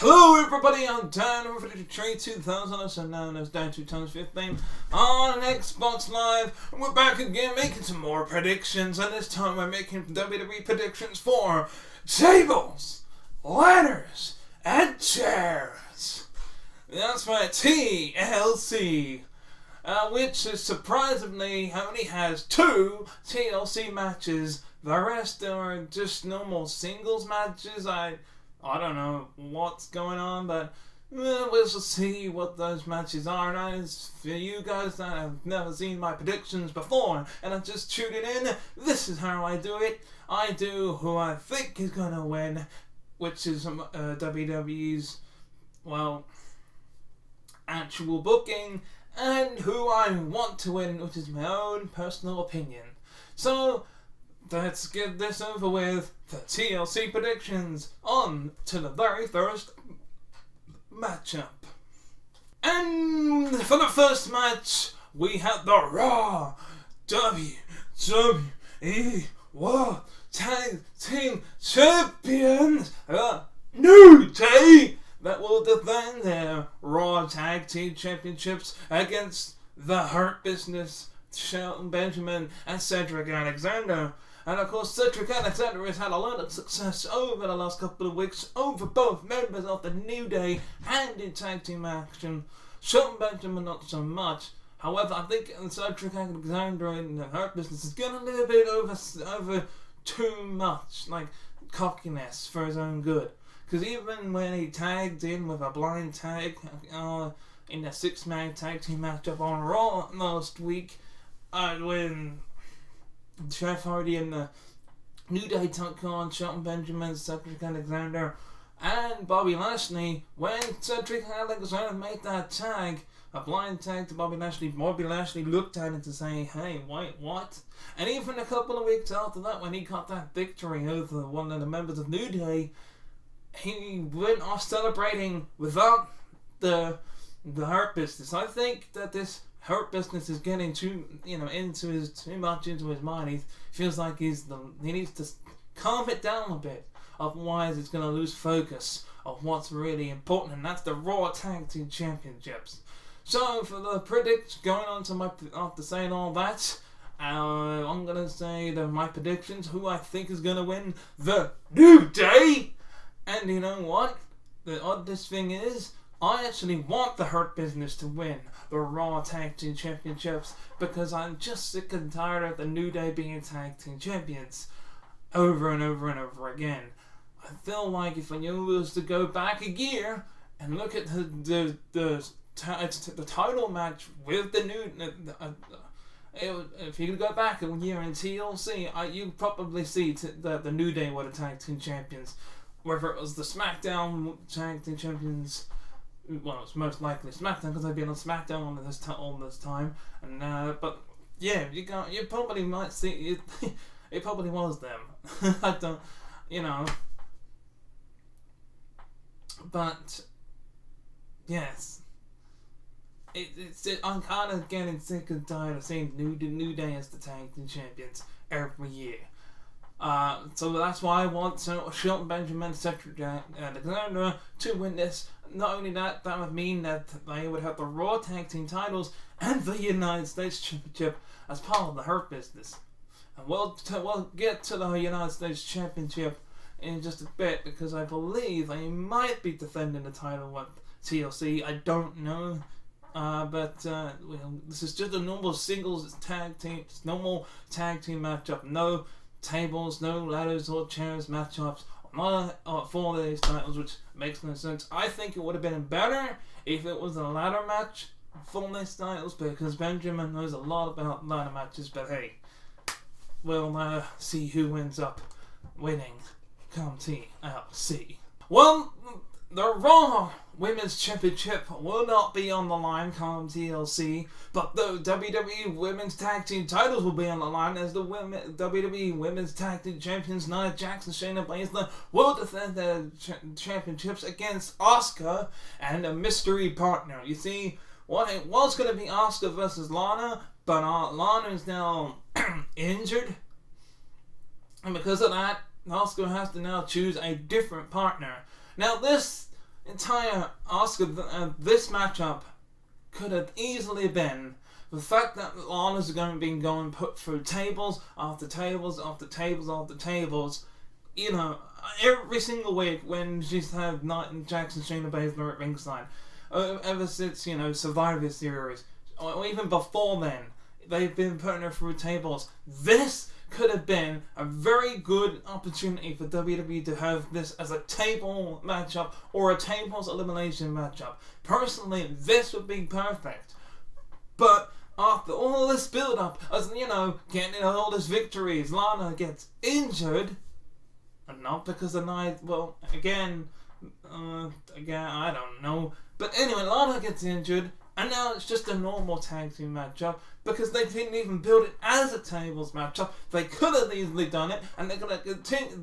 Hello everybody, I'm Danrvdtree2000, also known as Danrvdtree2000 on Xbox Live, and we're back again making some more predictions, and this time we're making WWE predictions for tables, ladders, and chairs. That's right, TLC, which is surprisingly only has 2 TLC matches. The rest are just normal singles matches. I don't know what's going on, but we'll just see what those matches are. And as for you guys that have never seen my predictions before and are just tuning in, this is how I do it. I do who I think is going to win, which is WWE's, actual booking, and who I want to win, which is my own personal opinion. So, let's get this over with. The TLC predictions on to the very first matchup. And for the first match, we have the Raw WWE World Tag Team Champions, New Day, that will defend their Raw Tag Team Championships against the Hurt Business, Shelton Benjamin and Cedric Alexander. And of course, Cedric Alexander has had a lot of success over the last couple of weeks over both members of the New Day and in tag team action. Shelton Benjamin not so much. However, I think Cedric Alexander in the Hurt Business is getting a little bit over too much, like cockiness for his own good. Because even when he tagged in with a blind tag in the 6-man tag team matchup on Raw last week, when Jeff Hardy and the New Day took on Shelton Benjamin, Cedric Alexander, and Bobby Lashley. When Cedric Alexander made that tag, a blind tag to Bobby Lashley looked at it to say, "Hey, wait, what?" And even a couple of weeks after that, when he got that victory over one of the members of New Day, he went off celebrating without the Hurt Business. I think that this Hurt Business is getting too much into his mind. He feels like he needs to calm it down a bit. Otherwise, it's going to lose focus of what's really important, and that's the Raw Tag Team Championships. So, for the predictions, going on to after saying all that, I'm going to say my predictions, who I think is going to win the New Day. And you know what? The oddest thing is, I actually want the Hurt Business to win the Raw Tag Team Championships because I'm just sick and tired of the New Day being Tag Team Champions over and over and over again. I feel like if I was to go back a year and look at the title match with the New if you could go back a year in TLC, you'd probably see that the New Day were the Tag Team Champions. Whether it was the SmackDown Tag Team Champions, well, it's most likely SmackDown because they've been on SmackDown all this time, and but yeah, you probably might see it. It probably was them. I don't, but yes, I'm kind of getting sick and tired of seeing New Day as the Tag Team Champions every year. So that's why I want Shelton Benjamin and Cedric Alexander to win this. Not only that would mean that they would have the Raw Tag Team titles and the United States Championship as part of the Hurt Business. And we'll get to the United States Championship in just a bit because I believe they might be defending the title with TLC. I don't know. But this is just a normal singles tag team, normal tag team matchup. No tables, no ladders or chairs matchups for these titles, which makes no sense. I think it would have been better if it was a ladder match for these titles because Benjamin knows a lot about ladder matches, but hey, we'll see who ends up winning come TLC. Well, the Raw Women's Championship will not be on the line come TLC, but the WWE Women's Tag Team titles will be on the line as the WWE Women's Tag Team Champions Nia Jax and Shayna Baszler will defend their championships against Asuka and a mystery partner. You see, it was going to be Asuka versus Lana, but Lana is now injured, and because of that, Asuka has to now choose a different partner. Now this entire Asuka, this matchup could have easily been the fact that Lana's going to be going put through tables after tables after tables after tables. You know, every single week when she's had Nia Jax and Shayna Baszler at ringside, ever since, you know, Survivor Series, or even before then, they've been putting her through tables. This could have been a very good opportunity for WWE to have this as a table matchup or a tables elimination matchup. Personally, this would be perfect. But after all this build-up, as you know, getting all these victories, Lana gets injured, and not because of night. Well, again, I don't know. But anyway, Lana gets injured, and now it's just a normal tag team matchup because they didn't even build it as a tables matchup. They could have easily done it, and they're gonna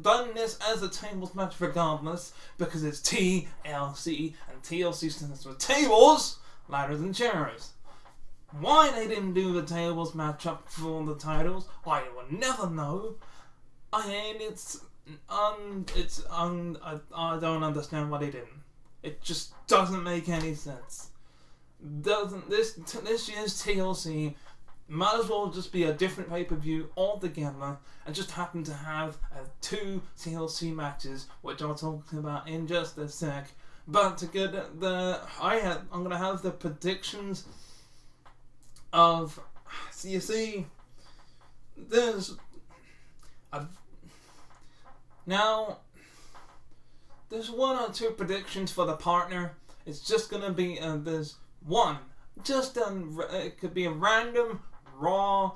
done this as a tables match regardless because it's TLC, and TLC stands for tables, ladders, and chairs. Why they didn't do the tables matchup for the titles, I will never know. I mean, I don't understand why they didn't. It just doesn't make any sense. This year's TLC might as well just be a different pay-per-view altogether and just happen to have 2 TLC matches, which I'll talk about in just a sec. But to get I'm gonna have the predictions of. So you see, there's one or two predictions for the partner. It's just gonna be there's one. It could be a random Raw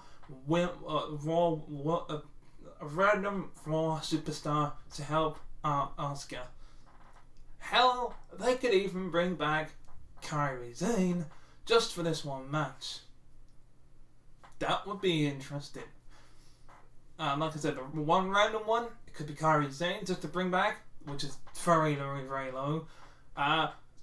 superstar to help Asuka. Hell, they could even bring back Kairi Sane just for this one match. That would be interesting. Like I said, one random one, it could be Kairi Sane just to bring back, which is very, very, very low.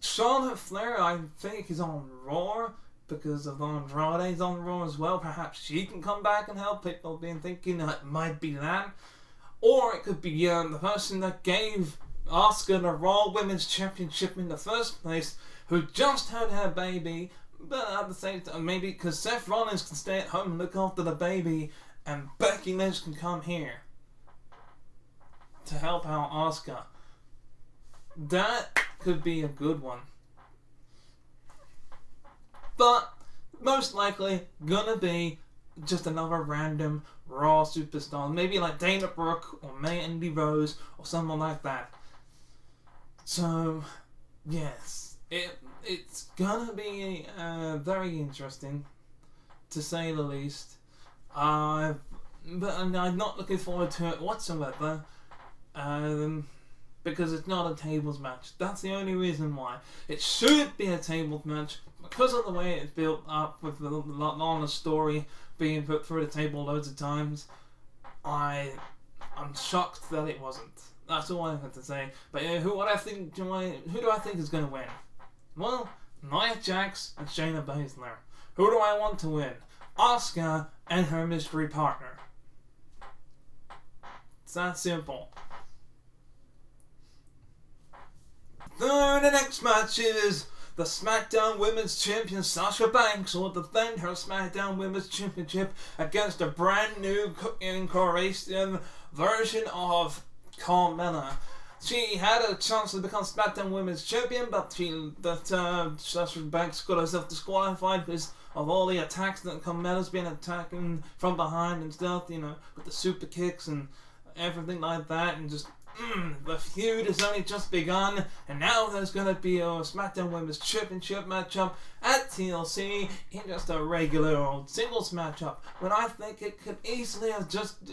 Charlotte Flair, I think, is on Raw because of Andrade's on Raw as well. Perhaps she can come back and help. People have been thinking it might be that. Or it could be the person that gave Asuka the Raw Women's Championship in the first place, who just had her baby, but at the same time, maybe because Seth Rollins can stay at home and look after the baby, and Becky Lynch can come here to help out Asuka. That could be a good one. But most likely gonna be just another random Raw superstar. Maybe like Dana Brooke or Mandy Rose or someone like that. So, yes. It's gonna be very interesting, to say the least. But I'm not looking forward to it whatsoever. Because it's not a tables match. That's the only reason why. It should be a tables match because of the way it's built up with the Lana story being put through the table loads of times. I'm shocked that it wasn't. That's all I have to say. But who do I think is going to win? Well, Nia Jax and Shayna Baszler. Who do I want to win? Asuka and her mystery partner. It's that simple. The next match is the SmackDown Women's Champion Sasha Banks will defend her SmackDown Women's Championship against a brand new incarnation version of Carmella. She had a chance to become SmackDown Women's Champion, but Sasha Banks got herself disqualified because of all the attacks that Carmella's been attacking from behind and stuff, you know, with the super kicks and everything like that, and just the feud has only just begun, and now there's going to be a SmackDown Women's Championship matchup at TLC in just a regular old singles matchup, when I think it could easily have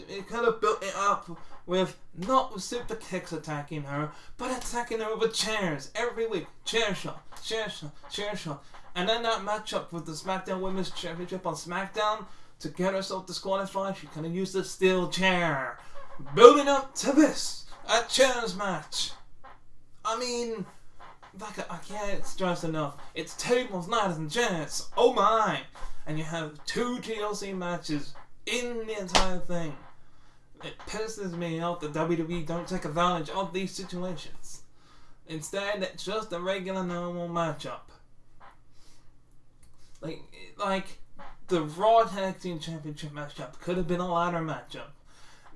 it could have built it up with, not with super kicks attacking her, but attacking her with chairs every week. Chair shot, chair shot, chair shot. And then that matchup with the SmackDown Women's Championship on SmackDown, to get herself disqualified, she could have used a steel chair. Building up to this. A chairs match. I mean, I can't stress enough. It's tables, ladders, and chairs. Oh my! And you have 2 TLC matches in the entire thing. It pisses me off that WWE don't take advantage of these situations. Instead, it's just a regular normal matchup. Like the Raw Tag Team Championship matchup could have been a ladder matchup.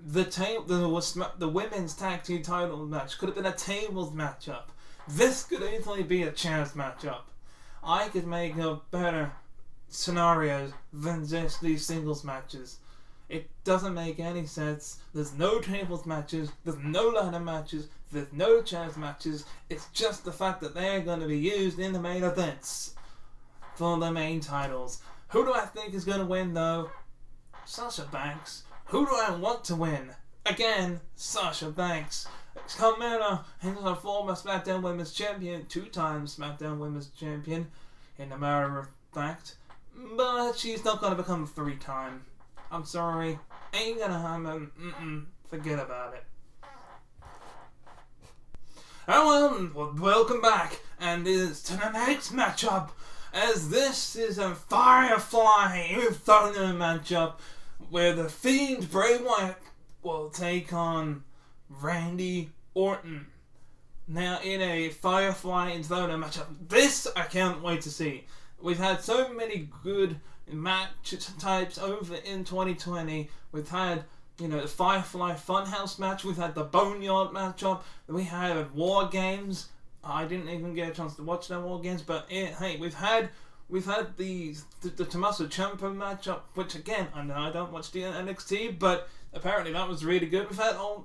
The women's tag team title match could have been a tables matchup. This could easily be a chairs matchup. I could make up better scenarios than just these singles matches. It doesn't make any sense. There's no tables matches, there's no ladder matches, there's no chairs matches. It's just the fact that they're going to be used in the main events for the main titles. Who do I think is going to win though? Sasha Banks. Who do I want to win? Again, Sasha Banks. Carmella is a former SmackDown Women's Champion, 2-time SmackDown Women's Champion, in a matter of fact. But she's not going to become 3-time. I'm sorry. Ain't gonna happen. Forget about it. Oh well, welcome back, and is to the next matchup, as this is a Firefly Inferno matchup, where the Fiend Bray Wyatt will take on Randy Orton. Now, in a Firefly Inferno matchup, this I can't wait to see. We've had so many good match types over in 2020. We've had, the Firefly Funhouse match. We've had the Boneyard matchup. We had War Games. I didn't even get a chance to watch them War Games, but hey, we've had the Tommaso Ciampa matchup, which again, I know I don't watch the NXT, but apparently that was really good.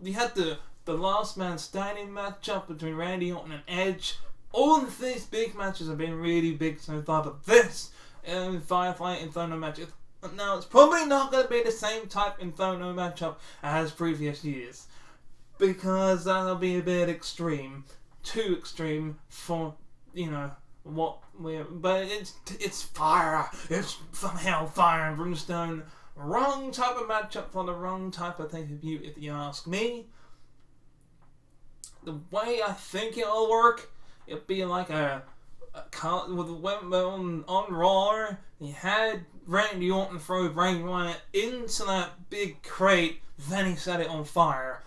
We had the Last Man Standing matchup between Randy Orton and Edge. All of these big matches have been really big so far, but this Firefly Inferno match, now it's probably not going to be the same type Inferno matchup as previous years, because that'll be a bit extreme, too extreme for but it's fire, it's from hell, fire and brimstone. Wrong type of matchup for the wrong type of thing if you ask me. The way I think it'll work, it'd be like on Raw, you had Randy Orton throw Bray Wyatt into that big crate, then he set it on fire.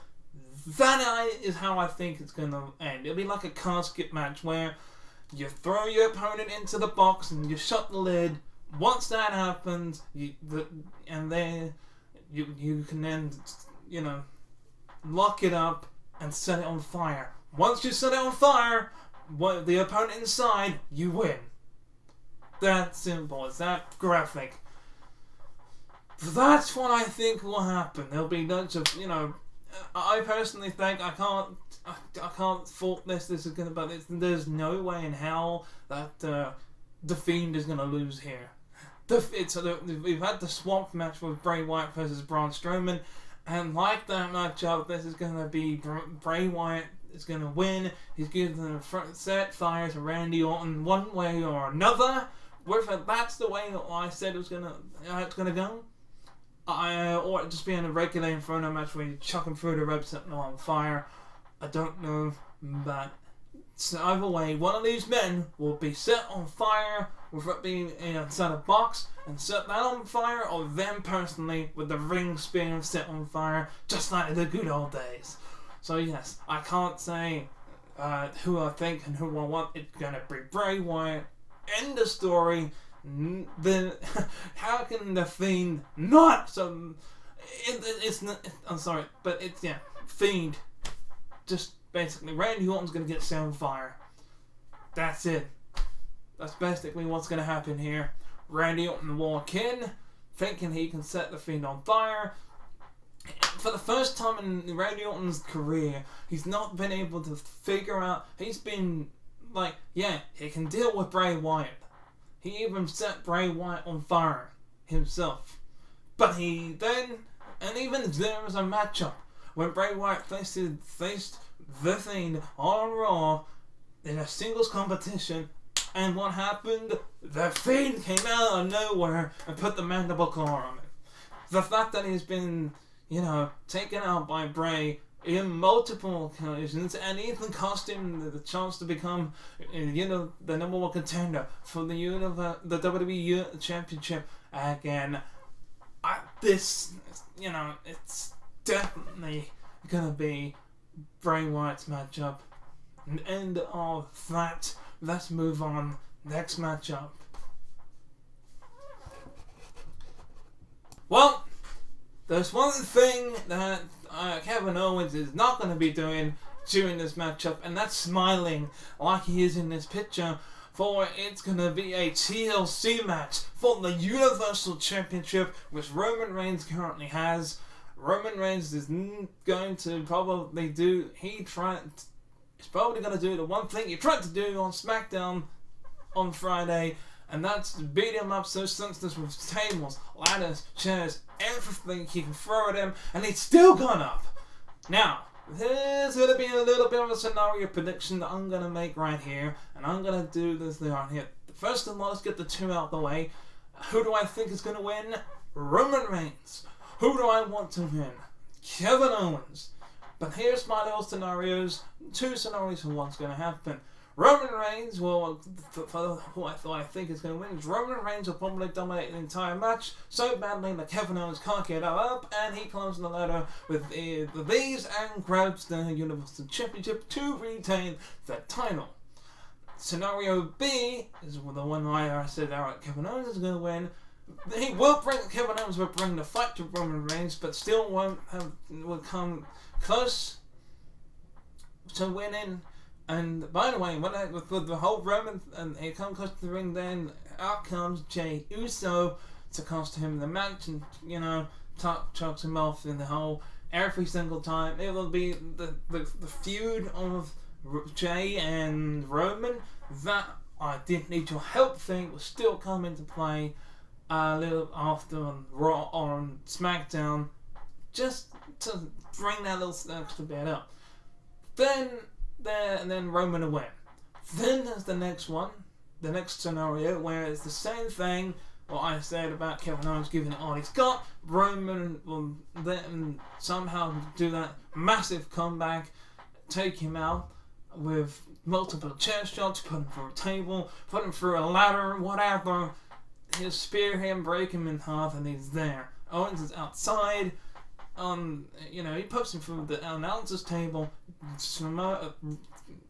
That is how I think it's going to end. It'll be like a casket match where you throw your opponent into the box and you shut the lid. Once that happens, you can then lock it up and set it on fire. Once you set it on fire, the opponent inside, you win. That simple. It's that graphic. That's what I think will happen. There'll be loads of, I personally think I can't fault this. This is gonna, but there's no way in hell that the Fiend is gonna lose here. We've had the swamp match with Bray Wyatt versus Braun Strowman, and like that matchup, this is gonna be Bray Wyatt is gonna win. He's giving the front set fire to Randy Orton one way or another. Whether that's the way that I said it's gonna go, or it just being a regular Inferno match where you chuck him through the ropes, setting him on fire. I don't know, but so either way, one of these men will be set on fire with it being inside a box and set that on fire, or them personally with the ring being set on fire, just like the good old days. So yes, I can't say who I think and who I want. It's gonna be Bray Wyatt. End of story. Then how can the Fiend not? So it's not. I'm sorry, but it's Fiend. Just basically, Randy Orton's gonna get set on fire. That's it. That's basically what's gonna happen here. Randy Orton will walk in, thinking he can set the Fiend on fire. For the first time in Randy Orton's career, he's not been able to figure out. He's been he can deal with Bray Wyatt. He even set Bray Wyatt on fire himself. But even there was a matchup when Bray Wyatt faced the Fiend on Raw in a singles competition, and what happened? The Fiend came out of nowhere and put the mandible claw on him. The fact that he's been, taken out by Bray in multiple occasions, and even cost him the chance to become, the number one contender for the WWE Championship again. It's definitely gonna be Bray Wyatt's matchup. end of that. Let's move on. Next matchup. Well, there's one thing that Kevin Owens is not going to be doing during this matchup, and that's smiling like he is in this picture, for it's going to be a TLC match for the Universal Championship, which Roman Reigns currently has. Roman Reigns is going to probably do, he's probably going to do the one thing he tried to do on SmackDown on Friday, and that's to beat him up so senseless with tables, ladders, chairs, everything he can throw at him, and he's still gone up. Now, there's going to be a little bit of a scenario prediction that I'm going to make right here, and I'm going to do this right here. First of all, let's get the two out of the way. Who do I think is going to win? Roman Reigns. Who do I want to win? Kevin Owens. But here's my little scenarios. Two scenarios for what's going to happen. Roman Reigns will, for who I think is going to win, Roman Reigns will probably dominate the entire match so badly that Kevin Owens can't get up, and he climbs the ladder with these and grabs the Universal Championship to retain the title. Scenario B is the one where I said Kevin Owens is going to win. Kevin Owens will bring the fight to Roman Reigns, but still will come close to winning. And by the way, with the whole Roman, and he comes close to the ring, then out comes Jey Uso to cost him the match, and chucks him off in the hole every single time. It will be the feud of Jey and Roman. That I didn't need your help thing will still come into play a little after on Raw or on SmackDown, just to bring that little extra bit up. Then Roman will win. Then there's the next one, the next scenario, where it's the same thing what I said about Kevin Owens giving it all he's got. Roman will then somehow do that massive comeback, take him out with multiple chair shots, put him through a table, put him through a ladder, whatever. He'll spear him, break him in half, and he's there. Owens is outside. He puts him through the announcer's table.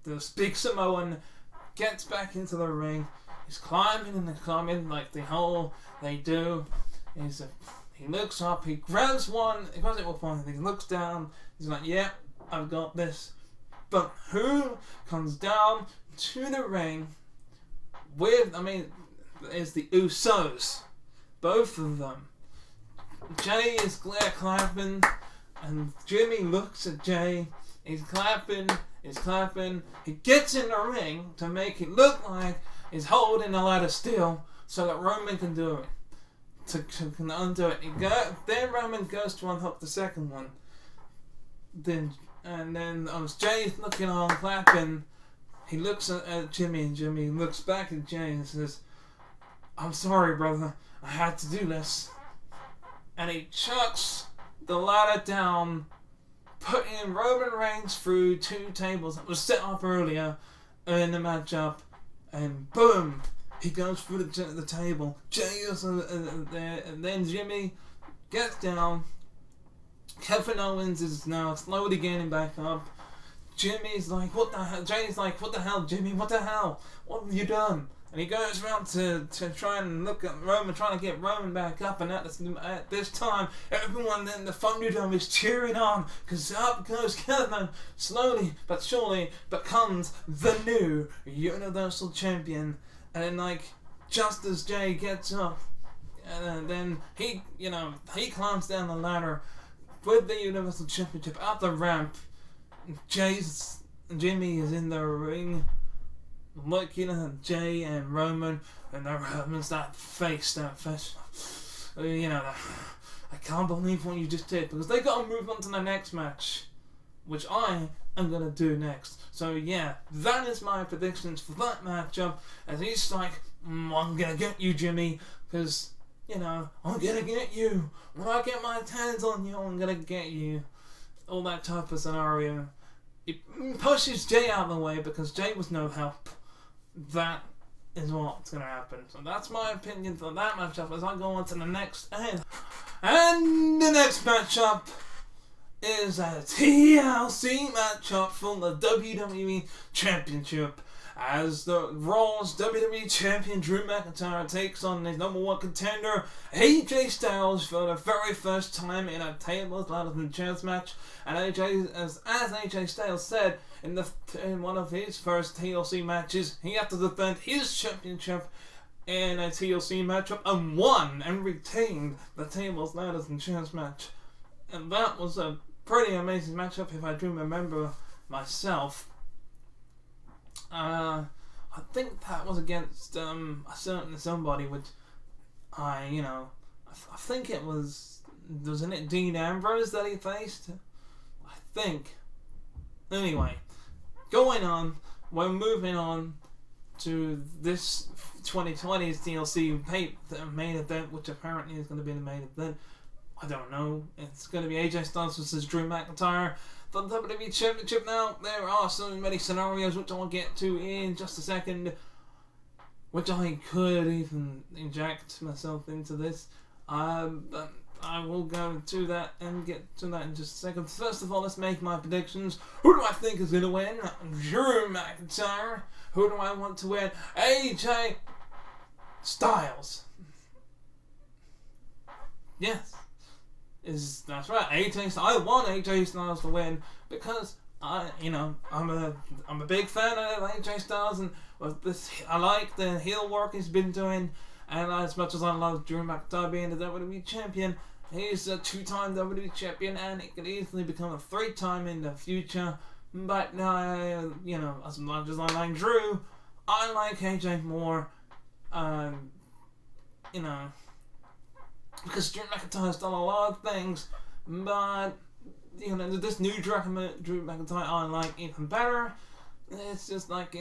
The big Samoan gets back into the ring. He's climbing like the whole they do. He looks up. He grabs one. He grabs it with one. He looks down. He's like, "Yeah, I've got this." But who comes down to the ring is the Usos, both of them. Jey is clapping, and Jimmy looks at Jey. He's clapping. He gets in the ring to make it look like he's holding the ladder still, so that Roman can do it. Can undo it. Then Roman goes to unhook the second one. Then as Jey's looking on clapping, he looks at Jimmy, and Jimmy looks back at Jey and says, "I'm sorry, brother. I had to do this." And he chucks the ladder down, putting Roman Reigns through two tables that was set up earlier in the matchup, and boom, he goes through the table. Jey is there, and then Jimmy gets down. Kevin Owens is now slowly getting back up. Jimmy's like, "What the hell?" Jey's like, "What the hell, Jimmy? What the hell? What have you done?" And he goes around to try and look at Roman, trying to get Roman back up. And at this time, everyone in the Thunderdome is cheering on, because up goes Kevin, slowly but surely becomes the new Universal Champion. And then, just as Jey gets up, and then he climbs down the ladder with the Universal Championship out the ramp. Jimmy is in the ring, looking at Jey and Roman, and Roman's that face. I can't believe what you just did, because they got to move on to the next match, which I am going to do next. So yeah, that is my predictions for that matchup, as he's like, "I'm going to get you, Jimmy, because, I'm going to get you. When I get my hands on you, I'm going to get you." All that type of scenario. He pushes Jey out of the way because Jey was no help. That is what's going to happen. So that's my opinion for that matchup as I go on to the next. And the next matchup is a TLC matchup for the WWE Championship, as the Raw's WWE Champion Drew McIntyre takes on his number one contender AJ Styles for the very first time in a tables, ladders and chairs match. And AJ, as AJ Styles said in one of his first TLC matches, he had to defend his championship in a TLC matchup and won and retained the tables, ladders and chairs match. And that was a pretty amazing matchup, if I do remember myself. I think that was against a certain somebody, which I think it wasn't it Dean Ambrose that he faced? I think. Anyway, we're moving on to this 2020's TLC main event, which apparently is going to be the main event. I don't know. It's going to be AJ Styles versus Drew McIntyre for the WWE Championship. Now, there are so many scenarios which I'll get to in just a second, which I could even inject myself into this. But I will go to that and get to that in just a second. First of all, let's make my predictions. Who do I think is going to win? Drew McIntyre. Who do I want to win? AJ Styles. Yes. That's right, I want AJ Styles to win because I'm a big fan of AJ Styles, and I like the heel work he's been doing, and as much as I love Drew McIntyre being the WWE champion, he's a 2-time WWE champion, and it could easily become a 3-time in the future. But as much as I like Drew, I like AJ more. Because Drew McIntyre's done a lot of things, but this new Drew McIntyre I like even better. It's just like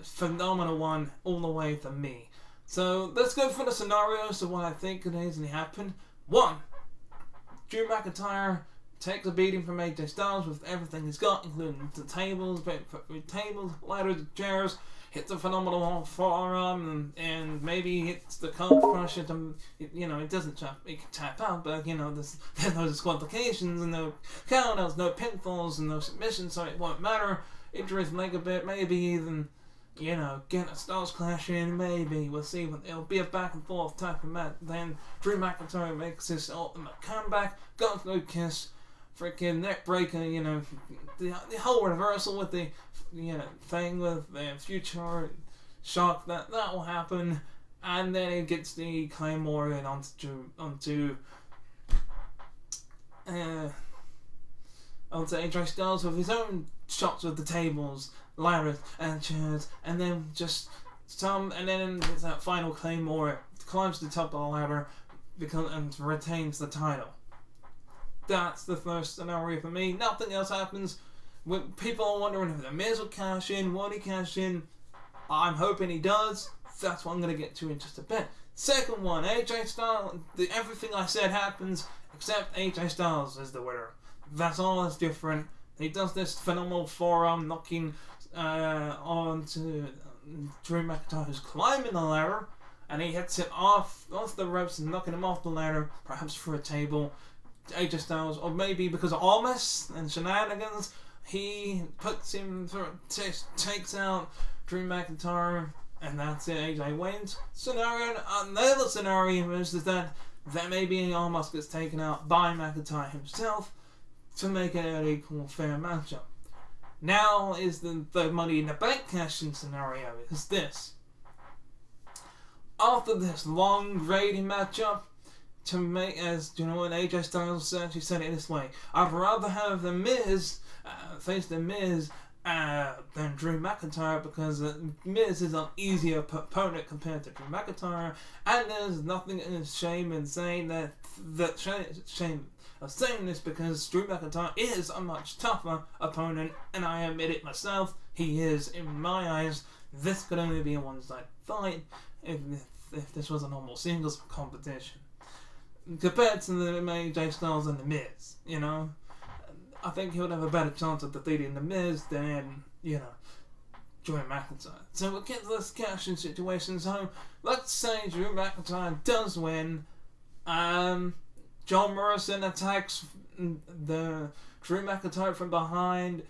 phenomenal one all the way for me. So let's go for the scenarios of what I think could easily happen. 1. Drew McIntyre takes a beating from AJ Styles with everything he's got, including the tables, ladders, chairs. Hits a phenomenal forearm and maybe hits the cold crusher. It doesn't tap. It can tap out, but there's no disqualifications and no countouts, no pinfalls and no submissions, so it won't matter. Injuries leg a bit, maybe even get a Styles clash in. Maybe we'll see. But it'll be a back and forth type of match. Then Drew McIntyre makes his ultimate comeback. Goes no kiss. Freaking neck breaker, the whole reversal with the thing with the future shock that will happen, and then he gets the Claymore in onto AJ Styles with his own shots with the tables, ladders and chairs, and then there's that final Claymore, climbs to the top of the ladder and retains the title. That's the first scenario for me. Nothing else happens. When people are wondering if the Miz will cash in, won't he cash in? I'm hoping he does. That's what I'm going to get to in just a bit. Second one, AJ Styles. Everything I said happens except AJ Styles is the winner. That's all that's different. He does this phenomenal forearm knocking onto Drew McIntyre, who's climbing the ladder, and he hits it off the ropes and knocking him off the ladder, perhaps for a table. AJ Styles, or maybe because of Almas and shenanigans, he puts him through, takes out Drew McIntyre, and that's it. AJ wins. Another scenario is that maybe Almas gets taken out by McIntyre himself to make it an equal, fair matchup. Now is the Money in the Bank cash-in scenario. Is this: after this long grading matchup, to make, as AJ Styles actually said it this way: I'd rather have the Miz face the Miz than Drew McIntyre, because Miz is an easier opponent compared to Drew McIntyre, and there's nothing in shame in saying shame of saying this, because Drew McIntyre is a much tougher opponent, and I admit it myself. He is, in my eyes. This could only be a one-sided fight if this was a normal singles competition, compared to the AJ Styles and the Miz. I think he would have a better chance of defeating the Miz than Drew McIntyre. So we'll get to this cash-in situation. So let's say Drew McIntyre does win. John Morrison attacks the Drew McIntyre from behind,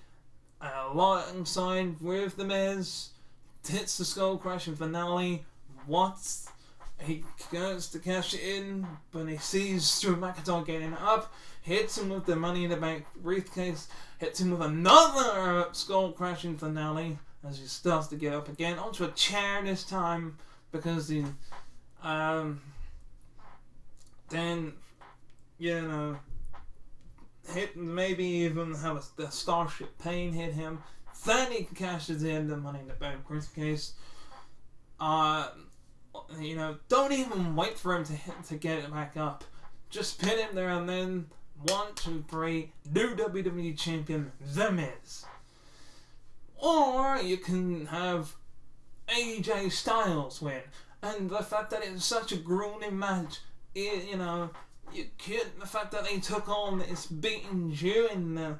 alongside with The Miz, hits the skull crashing finale. He goes to cash it in, but he sees Drew McIntyre getting up, hits him with the Money in the Bank briefcase, hits him with another skull crashing finale as he starts to get up again onto a chair this time, because he then, you know, hit, maybe even have a Starship Pain hit him. Then he cashes in the Money in the Bank briefcase. You know, don't even wait for him to get it back up. Just pin him there, and then 1, 2, 3, new WWE Champion, The Miz. Or you can have AJ Styles win. And the fact that it's such a grueling match, you know, the fact that he took on this beating Jew in the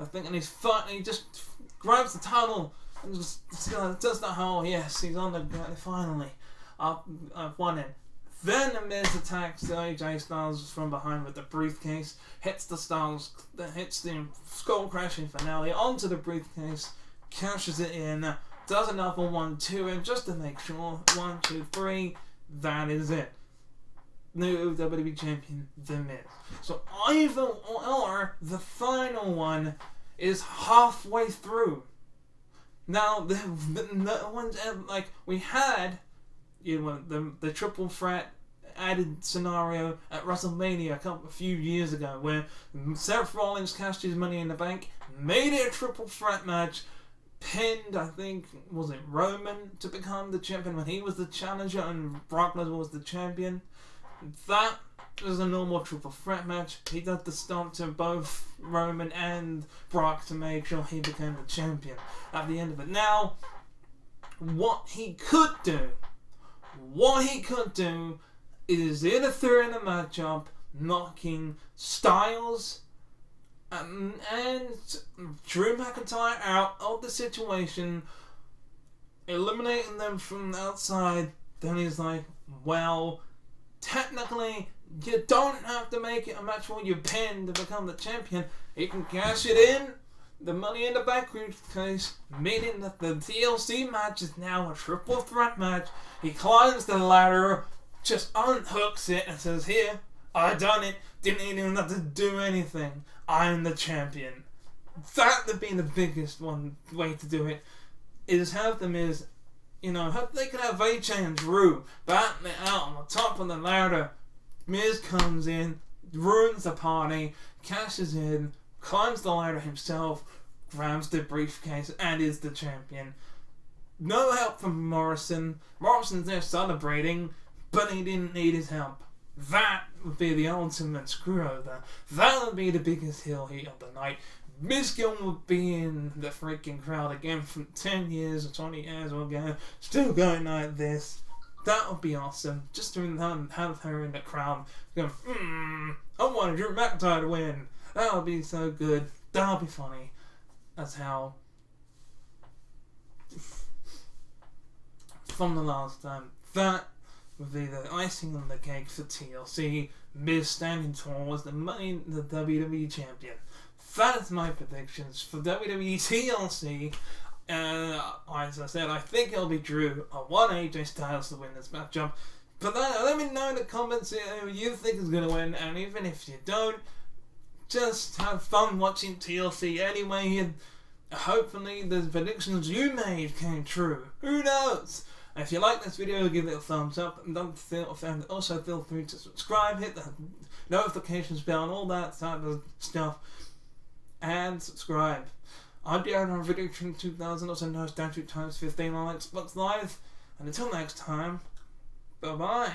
thing, and he just grabs the title and just does the whole, yes, he's on the ground finally. I've won it. Then The Miz attacks AJ Styles from behind with the briefcase, hits the skull crashing finale onto the briefcase, cashes it in, does another 1, 2, and just to make sure, 1, 2, 3, that is it. New WWE Champion, The Miz. So either or the final one is halfway through. Now the ones like we had, you know, the triple threat added scenario at WrestleMania a few years ago, where Seth Rollins cashed his Money in the Bank, made it a triple threat match, pinned, I think, was it Roman to become the champion when he was the challenger and Brock Lesnar was the champion. That was a normal triple threat match. He did the stomp to both Roman and Brock to make sure he became the champion at the end of it. Now, what he could do is interfere in the matchup, knocking Styles and Drew McIntyre out of the situation, eliminating them from the outside. Then he's like, well, technically, you don't have to make it a match where you pin to become the champion. You can cash it in, the Money in the Bank case, meaning that the TLC match is now a triple threat match. He climbs the ladder, just unhooks it and says, here, I done it, didn't even have to do anything. I'm the champion. That would be the biggest way to do it, is have them is, you know, they could have AJ and Drew batting it out on the top of the ladder. Miz comes in, ruins the party, cashes in, climbs the ladder himself, grabs the briefcase, and is the champion. No help from Morrison. Morrison's there celebrating, but he didn't need his help. That would be the ultimate screw over. That would be the biggest heel heat of the night. Miz Gill would be in the freaking crowd again for 10 years or 20 years ago, still going like this. That would be awesome. Just to have her in the crowd going, I wanted Drew McIntyre to win. That would be so good. That would be funny. That's how, from the last time, that would be the icing on the cake for TLC. Miz standing tall as the WWE Champion. That is my predictions for WWE TLC. As I said, I think it'll be Drew. I want AJ Styles to win this matchup. But let me know in the comments who you think is going to win. And even if you don't, just have fun watching TLC anyway. And hopefully the predictions you made came true. Who knows? If you like this video, give it a thumbs up. And also feel free to subscribe, hit the notifications bell and all that type of stuff. And subscribe. I'm Danrvdtree2000, also known as Danrvdtree2000 on Xbox Live. And until next time, bye bye.